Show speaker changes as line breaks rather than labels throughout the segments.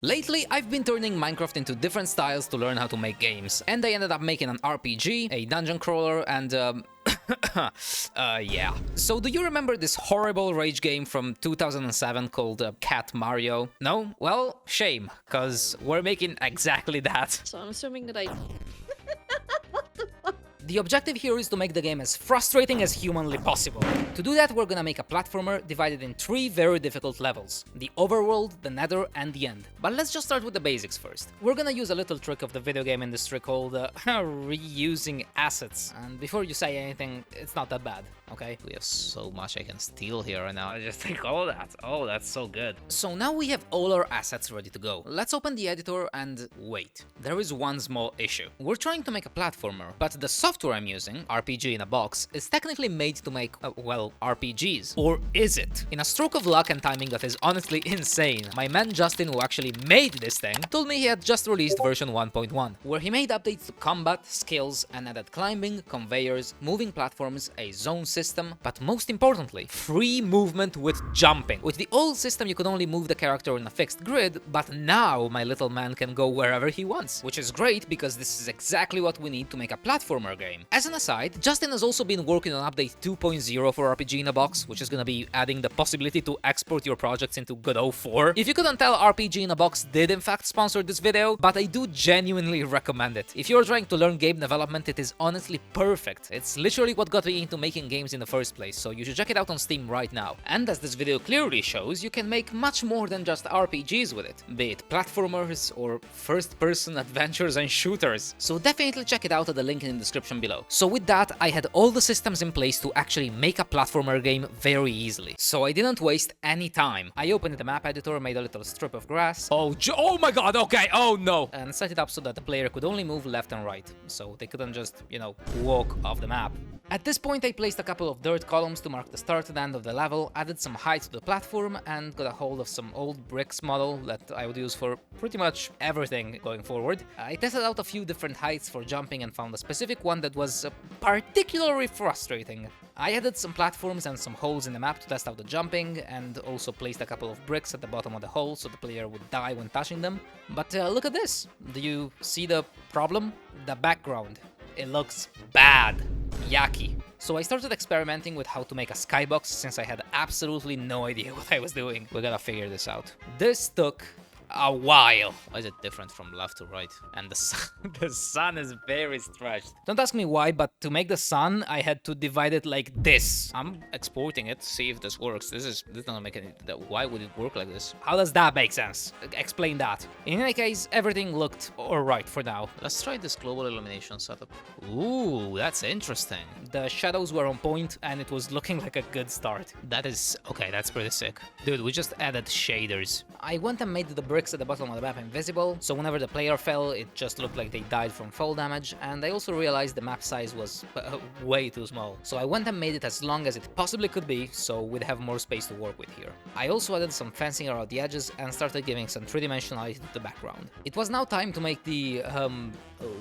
Lately, I've been turning Minecraft into different styles to learn how to make games, and I ended up making an RPG, a dungeon crawler, and yeah. So do you remember this horrible rage game from 2007 called Cat Mario? No? Well, shame, cause we're making exactly that.
So I'm assuming that I...
The objective here is to make the game as frustrating as humanly possible. To do that, we're gonna make a platformer divided in 3 very difficult levels: the Overworld, the Nether, and the End. But let's just start with the basics first. We're gonna use a little trick of the video game industry called reusing assets. And before you say anything, it's not that bad, okay? We have so much I can steal here right now. I just think all that. Oh, that's so good. So now we have all our assets ready to go. Let's open the editor and wait. There is one small issue. We're trying to make a platformer, but the software I'm using, RPG in a Box, is technically made to make, well, RPGs. Or is it? In a stroke of luck and timing that is honestly insane, my man Justin, who actually made this thing, told me he had just released version 1.1, where he made updates to combat, skills, and added climbing, conveyors, moving platforms, a zone system, but most importantly, free movement with jumping. With the old system, you could only move the character in a fixed grid, but now my little man can go wherever he wants, which is great because this is exactly what we need to make a platformer game. As an aside, Justin has also been working on update 2.0 for RPG in a Box, which is gonna be adding the possibility to export your projects into good old 4. If you couldn't tell, RPG in a Box did in fact sponsor this video, but I do genuinely recommend it. If you're trying to learn game development, it is honestly perfect. It's literally what got me into making games in the first place, so you should check it out on Steam right now. And as this video clearly shows, you can make much more than just RPGs with it, be it platformers or first-person adventures and shooters. So definitely check it out at the link in the description below. So with that, I had all the systems in place to actually make a platformer game very easily. So I didn't waste any time. I opened the map editor, made a little strip of grass. Oh my god, okay, oh no! And set it up so that the player could only move left and right. So they couldn't just, walk off the map. At this point, I placed a couple of dirt columns to mark the start and end of the level, added some height to the platform, and got a hold of some old bricks model that I would use for pretty much everything going forward. I tested out a few different heights for jumping and found a specific one that was particularly frustrating. I added some platforms and some holes in the map to test out the jumping, and also placed a couple of bricks at the bottom of the hole so the player would die when touching them. But look at this. Do you see the problem? The background. It looks bad. Yucky. So I started experimenting with how to make a skybox since I had absolutely no idea what I was doing. We gotta figure this out. This took a while. Why is it different from left to right? And the sun is very stretched. Don't ask me why, but to make the sun, I had to divide it like this. I'm exporting it to see if this works. This doesn't make any... Why would it work like this? How does that make sense? Explain that. In any case, everything looked alright for now. Let's try this global illumination setup. Ooh, that's interesting. The shadows were on point and it was looking like a good start. That is... okay, that's pretty sick. Dude, we just added shaders. I went and made the bricks at the bottom of the map invisible, so whenever the player fell, it just looked like they died from fall damage, and I also realized the map size was way too small. So I went and made it as long as it possibly could be, so we'd have more space to work with here. I also added some fencing around the edges and started giving some three-dimensionality to the background. It was now time to make the,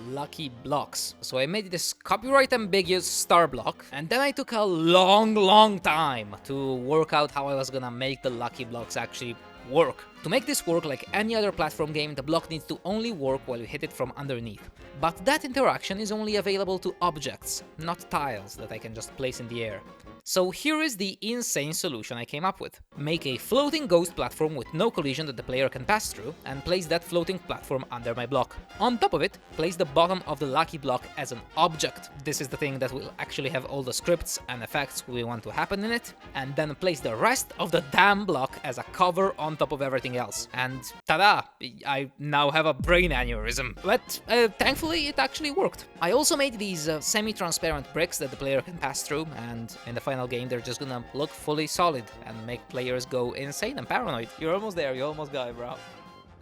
lucky blocks. So I made this copyright ambiguous star block, and then I took a long time to work out how I was gonna make the lucky blocks actually work. To make this work like any other platform game, the block needs to only work while you hit it from underneath. But that interaction is only available to objects, not tiles that I can just place in the air. So here is the insane solution I came up with. Make a floating ghost platform with no collision that the player can pass through, and place that floating platform under my block. On top of it, place the bottom of the lucky block as an object. This is the thing that will actually have all the scripts and effects we want to happen in it, and then place the rest of the damn block as a cover on top of everything else. And ta-da! I now have a brain aneurysm. But thankfully it actually worked. I also made these semi-transparent bricks that the player can pass through, and in the final game they're just gonna look fully solid and make players go insane and paranoid. You're almost there, you almost got it, bro.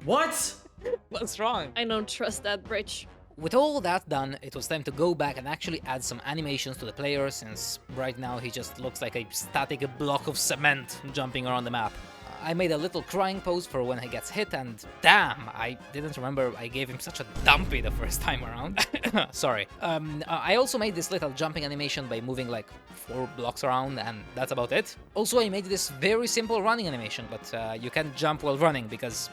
What?
What's wrong?
I don't trust that bridge.
With all that done, it was time to go back and actually add some animations to the player, since right now he just looks like a static block of cement jumping around the map. I made a little crying pose for when he gets hit, and damn, I didn't remember I gave him such a dumpy the first time around. Sorry. I also made this little jumping animation by moving like 4 blocks around, and that's about it. Also, I made this very simple running animation, but you can't jump while running because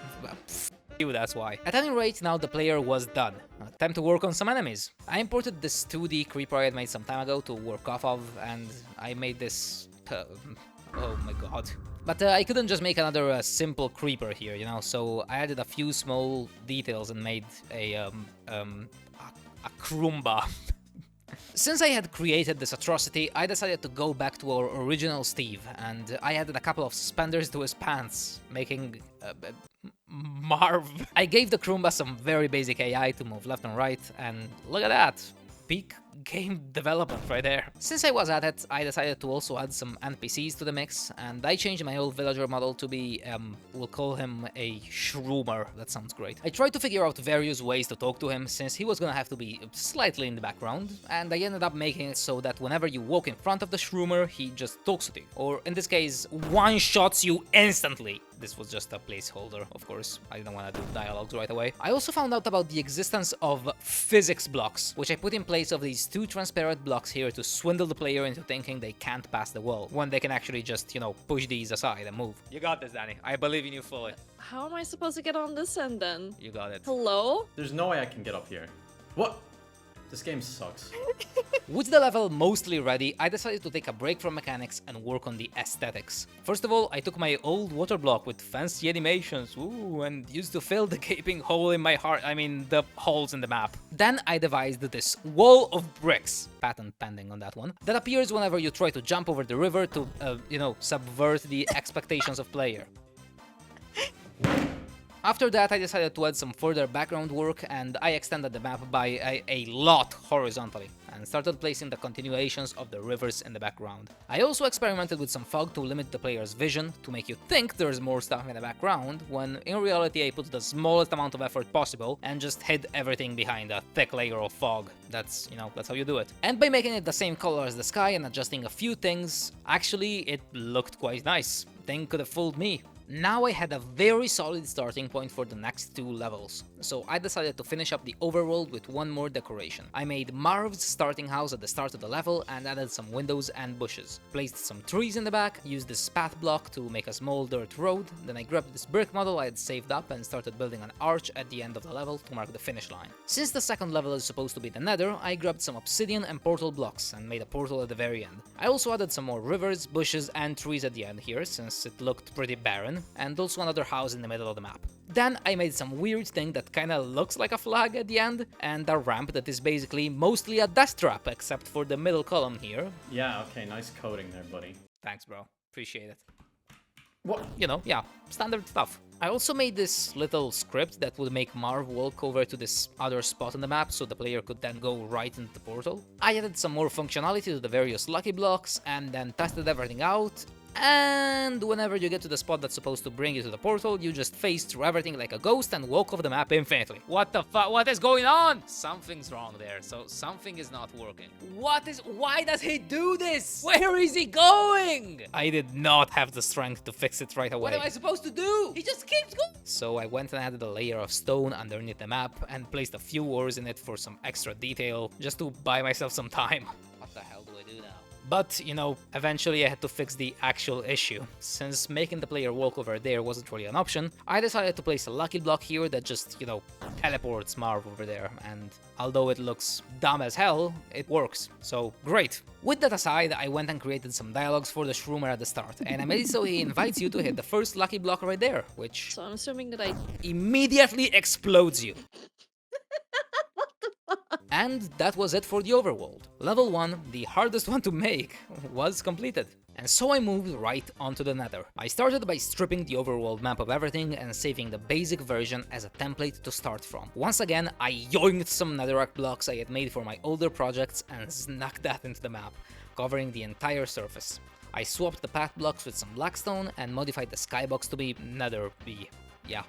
You, that's why. At any rate, now the player was done. Time to work on some enemies. I imported this 2D creeper I had made some time ago to work off of, and I made this... oh my god. But I couldn't just make another simple creeper here, you know, so I added a few small details and made a Krumba. Since I had created this atrocity, I decided to go back to our original Steve, and I added a couple of suspenders to his pants, making... Marv. I gave the Krumba some very basic AI to move left and right, and look at that. Peak game development right there. Since I was at it, I decided to also add some NPCs to the mix, and I changed my old villager model to be, we'll call him a shroomer. That sounds great. I tried to figure out various ways to talk to him, since he was gonna have to be slightly in the background, and I ended up making it so that whenever you walk in front of the shroomer, he just talks to you. Or in this case, one-shots you instantly. This was just a placeholder, of course. I didn't want to do dialogues right away. I also found out about the existence of physics blocks, which I put in place of these two transparent blocks here to swindle the player into thinking they can't pass the wall, when they can actually just, you know, push these aside and move. You got this, Danny. I believe in you fully.
How am I supposed to get on this end then?
You got it.
Hello?
There's no way I can get up here. What? This game sucks.
With the level mostly ready, I decided to take a break from mechanics and work on the aesthetics. First of all, I took my old water block with fancy animations, and used to fill the gaping hole in my heart, the holes in the map. Then I devised this wall of bricks, patent pending on that one, that appears whenever you try to jump over the river to, subvert the expectations of player. After that, I decided to add some further background work, and I extended the map by a lot horizontally, and started placing the continuations of the rivers in the background. I also experimented with some fog to limit the player's vision, to make you think there's more stuff in the background, when in reality I put the smallest amount of effort possible and just hid everything behind a thick layer of fog. That's how you do it. And by making it the same color as the sky and adjusting a few things, actually it looked quite nice. Thing could have fooled me. Now I had a very solid starting point for the next two levels, so I decided to finish up the overworld with one more decoration. I made Marv's starting house at the start of the level and added some windows and bushes. Placed some trees in the back, used this path block to make a small dirt road, then I grabbed this brick model I had saved up and started building an arch at the end of the level to mark the finish line. Since the second level is supposed to be the Nether, I grabbed some obsidian and portal blocks and made a portal at the very end. I also added some more rivers, bushes and trees at the end here, since it looked pretty barren, and also another house in the middle of the map. Then I made some weird thing that kinda looks like a flag at the end, and a ramp that is basically mostly a death trap, except for the middle column here.
Yeah, okay, nice coding there, buddy.
Thanks, bro. Appreciate it.
What?
Yeah, standard stuff. I also made this little script that would make Marv walk over to this other spot on the map so the player could then go right into the portal. I added some more functionality to the various lucky blocks and then tested everything out. And whenever you get to the spot that's supposed to bring you to the portal, you just phase through everything like a ghost and walk off the map infinitely. What the fuck? What is going on? Something's wrong there, so something is not working. Why does he do this? Where is he going? I did not have the strength to fix it right away. What am I supposed to do? He just keeps going. So I went and added a layer of stone underneath the map and placed a few ores in it for some extra detail, just to buy myself some time. What the hell do I do now? But, eventually I had to fix the actual issue. Since making the player walk over there wasn't really an option, I decided to place a lucky block here that just, teleports Marv over there, and although it looks dumb as hell, it works, so great. With that aside, I went and created some dialogues for the Shroomer at the start, and I made it so he invites you to hit the first lucky block right there, which...
So I'm assuming that I...
immediately explodes you. And that was it for the overworld. Level 1, the hardest one to make, was completed. And so I moved right onto the Nether. I started by stripping the overworld map of everything and saving the basic version as a template to start from. Once again, I yoinked some netherrack blocks I had made for my older projects and snuck that into the map, covering the entire surface. I swapped the path blocks with some blackstone and modified the skybox to be nether-y. Yeah.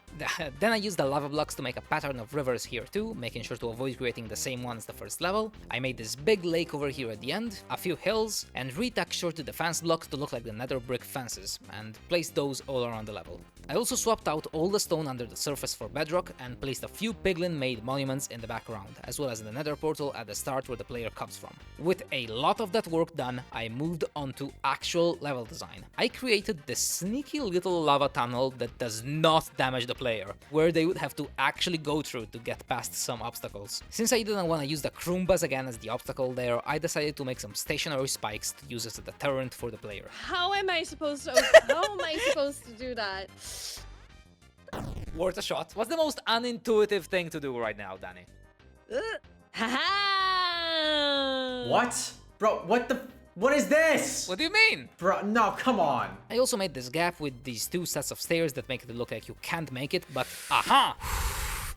Then I used the lava blocks to make a pattern of rivers here too, making sure to avoid creating the same one as the first level. I made this big lake over here at the end, a few hills, and retextured the fence blocks to look like the nether brick fences, and placed those all around the level. I also swapped out all the stone under the surface for bedrock and placed a few piglin-made monuments in the background, as well as the nether portal at the start where the player comes from. With a lot of that work done, I moved on to actual level design. I created this sneaky little lava tunnel that does not damage the player, where they would have to actually go through to get past some obstacles. Since I didn't want to use the Kroombas again as the obstacle there, I decided to make some stationary spikes to use as a deterrent for the player.
How am I supposed to do that?
Worth a shot. What's the most unintuitive thing to do right now, Danny?
Haha!
What? Bro, what is this?
What do you mean?
Bro, no, come on.
I also made this gap with these two sets of stairs that make it look like you can't make it, but aha!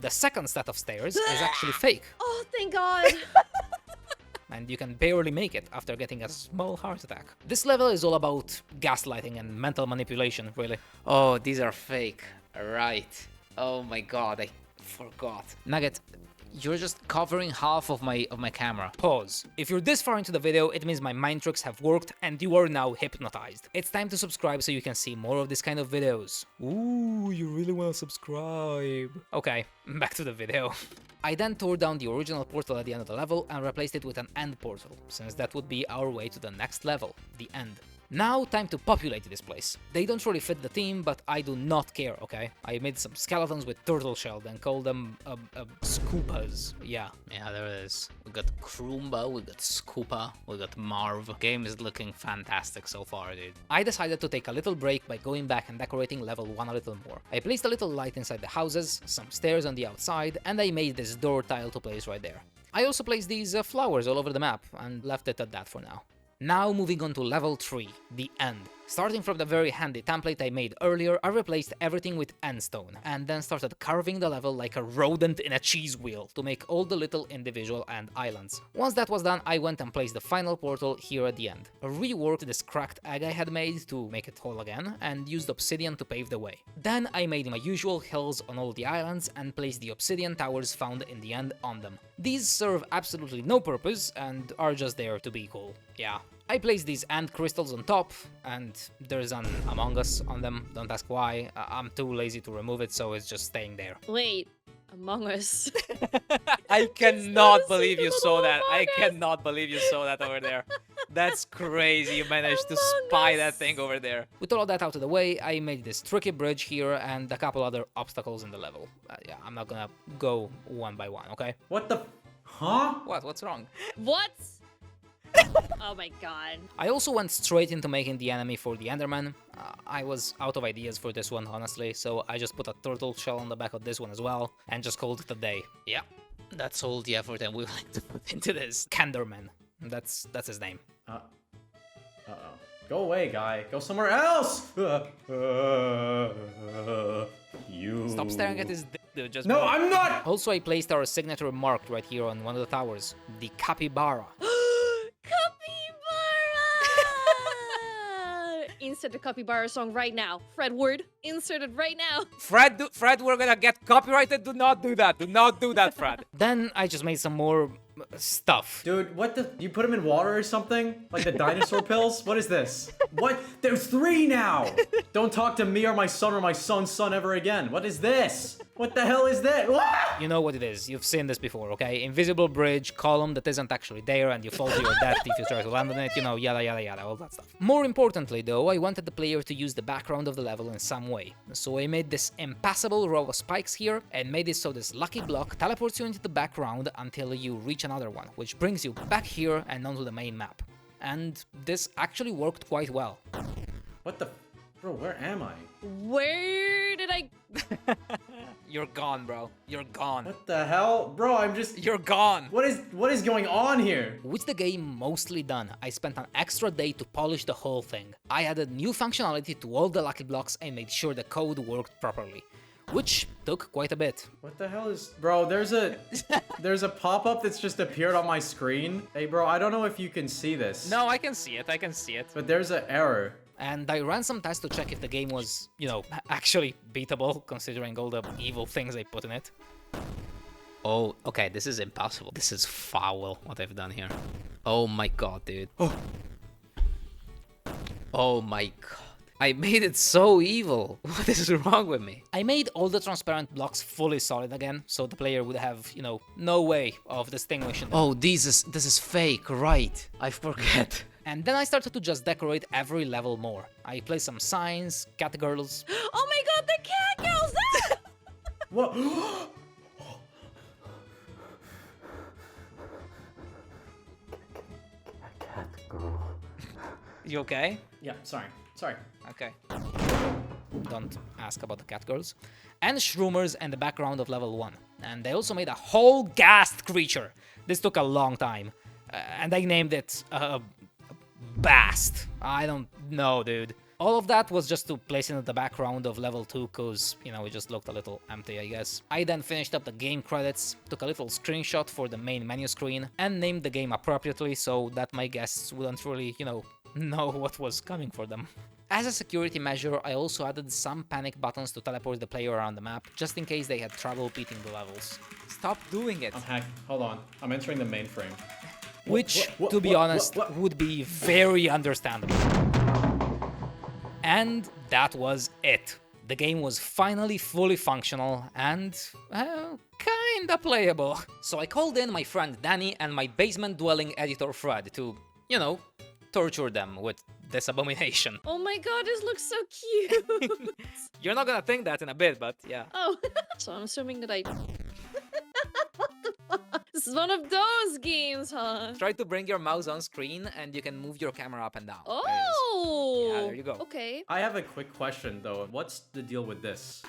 The second set of stairs is actually fake,
Oh, thank God!
and you can barely make it after getting a small heart attack. This level is all about gaslighting and mental manipulation, really. Oh, these are fake. Right. Oh my god, I forgot. Nugget, you're just covering half of my camera. Pause. If you're this far into the video, it means my mind tricks have worked and you are now hypnotized. It's time to subscribe so you can see more of this kind of videos. Ooh, you really want to subscribe. Okay, back to the video. I then tore down the original portal at the end of the level and replaced it with an end portal, since that would be our way to the next level, the end. Now, time to populate this place. They don't really fit the theme, but I do not care, okay? I made some skeletons with turtle shell and called them Scoopas. Yeah, there it is. We got Kroomba, we got Scoopa, we got Marv. Game is looking fantastic so far, dude. I decided to take a little break by going back and decorating level 1 a little more. I placed a little light inside the houses, some stairs on the outside, and I made this door tile to place right there. I also placed these flowers all over the map and left it at that for now. Now moving on to level 3, the end. Starting from the very handy template I made earlier, I replaced everything with endstone, and then started carving the level like a rodent in a cheese wheel to make all the little individual end islands. Once that was done, I went and placed the final portal here at the end. I reworked this cracked egg I had made to make it whole again, and used obsidian to pave the way. Then I made my usual hills on all the islands and placed the obsidian towers found in the end on them. These serve absolutely no purpose and are just there to be cool. Yeah. I placed these ant crystals on top, and there's an Among Us on them, don't ask why. I'm too lazy to remove it, so it's just staying there.
Wait, Among Us.
I cannot believe you saw that. I cannot believe you saw that over there. That's crazy, you managed to spy that thing over there. With all of that out of the way, I made this tricky bridge here and a couple other obstacles in the level. Yeah, I'm not gonna go one by one, okay?
What the... Huh?
What's wrong?
What? Oh my god.
I also went straight into making the enemy for the Enderman. I was out of ideas for this one, honestly, so I just put a turtle shell on the back of this one as well, and just called it a day. Yeah, that's all the effort I'm willing to put into this. Kenderman. That's his name.
Uh-oh. Go away, guy. Go somewhere else! You...
Stop staring at his dick, dude. Just
No,
move.
I'm not!
Also, I placed our signature marked right here on one of the towers. The capybara.
Insert the capybara song right now. Fred Word, insert it right now.
Fred, we're gonna get copyrighted. Do not do that. Do not do that, Fred. Then I just made some more stuff.
Dude, what the... You put them in water or something? Like the dinosaur pills? What is this? What? There's 3 now! Don't talk to me or my son's son ever again. What is this? What the hell is this? What?
You know what it is. You've seen this before, okay? Invisible bridge, column that isn't actually there, and you fall to your death if you try to land on it, you know, yada yada yada, all that stuff. More importantly though, I wanted the player to use the background of the level in some way. So I made this impassable row of spikes here, and made it so this lucky block teleports you into the background until you reach another one, which brings you back here and onto the main map. And this actually worked quite well.
What the... Bro, where am I?
Where did I...
You're gone, bro. You're gone.
What the hell? Bro, I'm just...
You're gone.
What is going on here?
With the game mostly done, I spent an extra day to polish the whole thing. I added new functionality to all the lucky blocks and made sure the code worked properly, which took quite a bit.
What the hell is... Bro, there's a pop-up that's just appeared on my screen. Hey, bro, I don't know if you can see this.
No, I can see it. I can see it.
But there's an error.
And I ran some tests to check if the game was, you know, actually beatable, considering all the evil things I put in it. Oh, okay, this is impossible. This is foul, what I've done here. Oh my god, dude. Oh my god. I made it so evil. What is wrong with me? I made all the transparent blocks fully solid again, so the player would have, you know, no way of distinguishing them. Oh, this is fake, right? I forget. And then I started to just decorate every level more. I placed some signs, cat girls.
Oh my god, the cat girls!
What?
You okay?
Yeah, sorry. Sorry.
Okay. Don't ask about the cat girls. And shroomers in the background of level 1. And they also made a whole ghast creature. This took a long time. And they named it Bast. I don't know, dude. All of that was just to place it in the background of level 2, cause, you know, it just looked a little empty, I guess. I then finished up the game credits, took a little screenshot for the main menu screen, and named the game appropriately so that my guests wouldn't really, you know what was coming for them. As a security measure, I also added some panic buttons to teleport the player around the map, just in case they had trouble beating the levels. Stop doing it!
I'm hacked. Hold on. I'm entering the mainframe.
Which, to be honest, would be very understandable. And that was it. The game was finally fully functional and, kinda playable. So I called in my friend Danny and my basement-dwelling editor Fred to, you know, torture them with this abomination.
Oh my god, this looks so cute.
You're not gonna think that in a bit, but yeah.
Oh, so I'm assuming that I... What the fuck? This is one of those games, huh?
Try to bring your mouse on screen and you can move your camera up and down.
Oh!
Yeah, there you go.
Okay.
I have a quick question though. What's the deal with this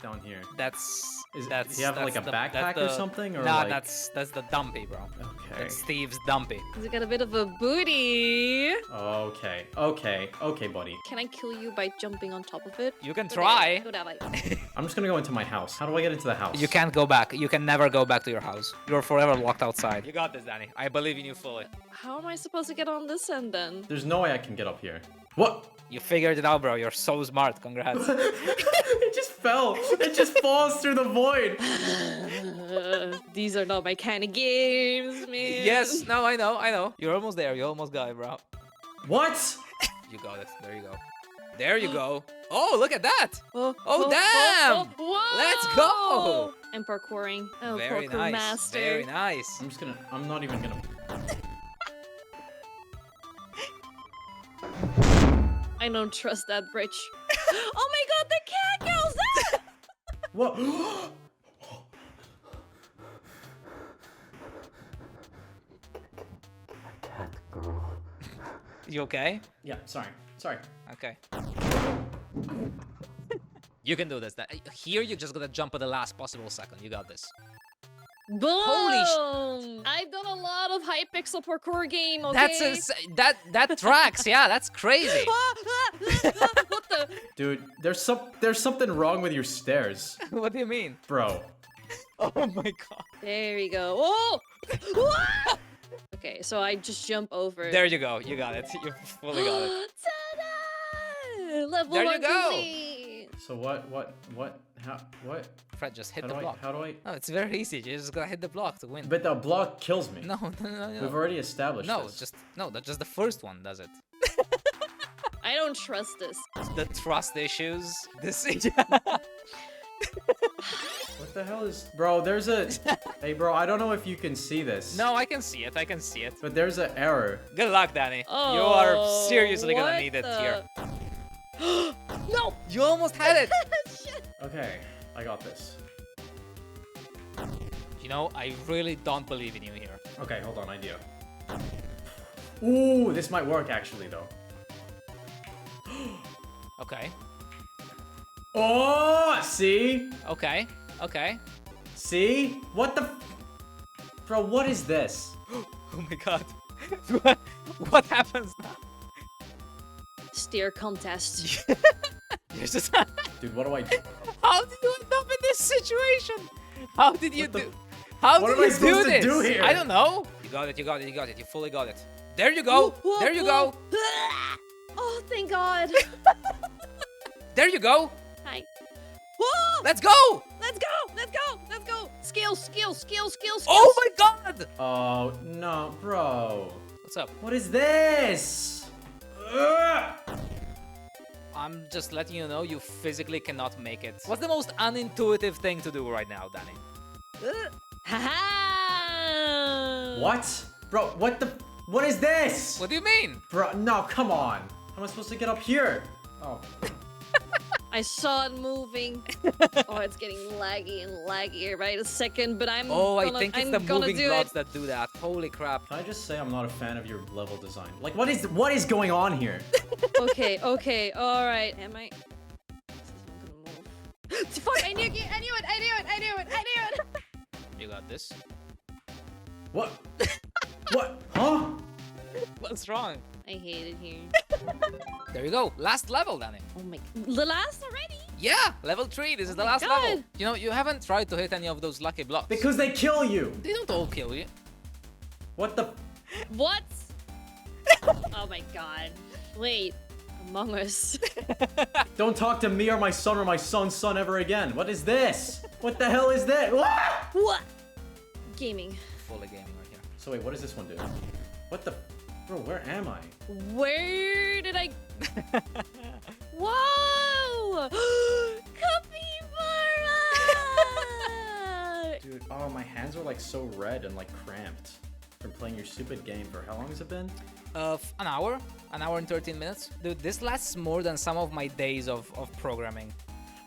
down here?
That's...
Do
that's
you have like a
the-
backpack
that's
or
the-
something? Or
Nah,
like...
that's the dumpy, bro.
Okay.
That's Steve's dumpy.
He's got a bit of a booty.
Okay. Okay. Okay, buddy.
Can I kill you by jumping on top of it?
You can try.
Go that way.
I'm just gonna go into my house. How do I get into the house?
You can't go back. You can never go back to your house. You're forever locked outside. You got this, Danny. I believe in you fully.
How am I supposed to get on this end then?
There's no way I can get up here. What?
You figured it out, bro. You're so smart. Congrats.
It just fell. It just falls through the void.
These are not my kind of games, man.
Yes. No, I know. You're almost there. You almost got it, bro.
What?
You got it. There you go. There you go. Oh, look at that.
Oh,
damn.
whoa.
Let's go.
I'm parkouring. Oh,
Very
parkour
nice.
master.
Very nice.
I'm not even gonna.
I don't trust that bridge. Oh my god, the cat girls! Ah!
What? Cat girl.
You okay?
Yeah, sorry. Sorry.
Okay. You can do this. Here, you just gotta jump at the last possible second. You got this.
Boom!
Holy
I've done a lot of high pixel parkour game, okay?
That tracks. Yeah, that's crazy.
What the?
Dude, there's something wrong with your stairs,
What do you mean?
bro.
Oh my god.
There we go. Oh! Ah! Okay, so I just jump over.
There you go. You got it. You fully got it.
Ta-da! Level
There you
1
go.
complete.
So what? How? What?
Fred, just hit
How
the
do I?
block.
How do I?
No, it's very easy. You just gotta hit the block to win.
But the block kills me.
No.
We've already established
No,
this.
that's just the first one does it.
I don't trust this.
The trust issues. This.
What the hell is... Bro, there's a... Hey, bro, I don't know if you can see this.
No, I can see it. I can see it.
But there's an error.
Good luck, Danny.
Oh,
you are seriously gonna
what
need it
the-
here.
No!
You almost had it.
Shit.
Okay, I got this.
You know, I really don't believe in you here.
Okay, hold on, idea. Ooh, this might work actually, though.
Okay.
Oh, see?
Okay.
See? What the... Bro, what is this?
Oh my god. What happens now?
Steer contest.
You're just...
Dude, what do I do?
How did you end up in this situation? How did you
What the-
do? How
What
did
am I
you do
supposed to
this?
do here?
I don't know. You got it. You fully got it. There you go.
Whoa,
There you
whoa.
go.
Oh, thank God.
There you go.
Hi. Whoa!
Let's go.
Let's go! Skills!
Oh my god.
Oh, no, bro.
What's up?
What is this? Ugh!
I'm just letting you know you physically cannot make it. What's the most unintuitive thing to do right now, Danny?
Haha!
What? Bro, what the... What is this?
What do you mean?
Bro, no, come on. How am I supposed to get up here? Oh.
I saw it moving. Oh, it's getting laggy and laggier right a second, but
Oh, I
gonna,
think it's
I'm
the
gonna
moving
do
blobs
it.
that do that. Holy crap.
Can I just say I'm not a fan of your level design? Like, what is going on here?
Okay, okay, all right. Am I? This is not gonna move. Fuck! I knew it! I knew it! I knew it! I knew it! I knew it!
You got this?
What? What? Huh?
What's wrong?
I hate it here.
There you go. Last level, Danny.
Oh my! The last already?
Yeah, level 3. This is the
my
last level.
God.
You know, you haven't tried to hit any of those lucky blocks.
Because they kill you.
They don't all kill you.
What the?
What? Oh my god! Wait, Among Us.
Don't talk to me or my son's son ever again. What is this? What the hell is this? What?
What? Gaming.
Fully gaming right here.
So wait, what does this one do? What the? Bro, where am I?
Where did I? Whoa! Capybara!
Dude, oh, my hands are like so red and like cramped from playing your stupid game for how long has it been?
An hour and 13 minutes. Dude, this lasts more than some of my days of programming.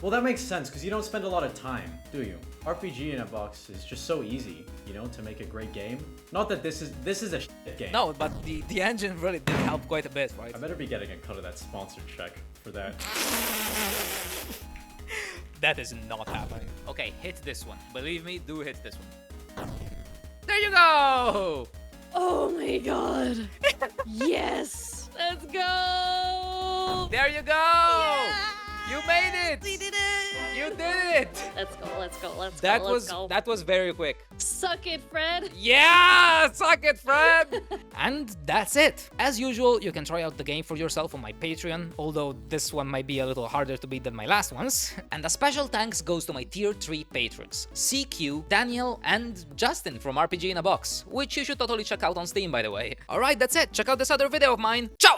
Well, that makes sense because you don't spend a lot of time, do you? RPG in a box is just so easy, you know, to make a great game. Not that this is a shit game.
No, but the engine really did help quite a bit, right?
I better be getting a cut of that sponsored check for that.
That is not happening. Okay, hit this one. Believe me, do hit this one. There you go!
Oh my god! Yes! Let's go!
There you go!
Yeah!
You made it!
We did it!
You did it!
Let's go, let's go, let's
That
go, let's go.
that was very quick.
Suck it, Fred!
Yeah! Suck it, Fred! And that's it. As usual, you can try out the game for yourself on my Patreon, although this one might be a little harder to beat than my last ones. And a special thanks goes to my tier 3 patrons, CQ, Daniel, and Justin from RPG in a Box, which you should totally check out on Steam, by the way. Alright, that's it. Check out this other video of mine. Ciao!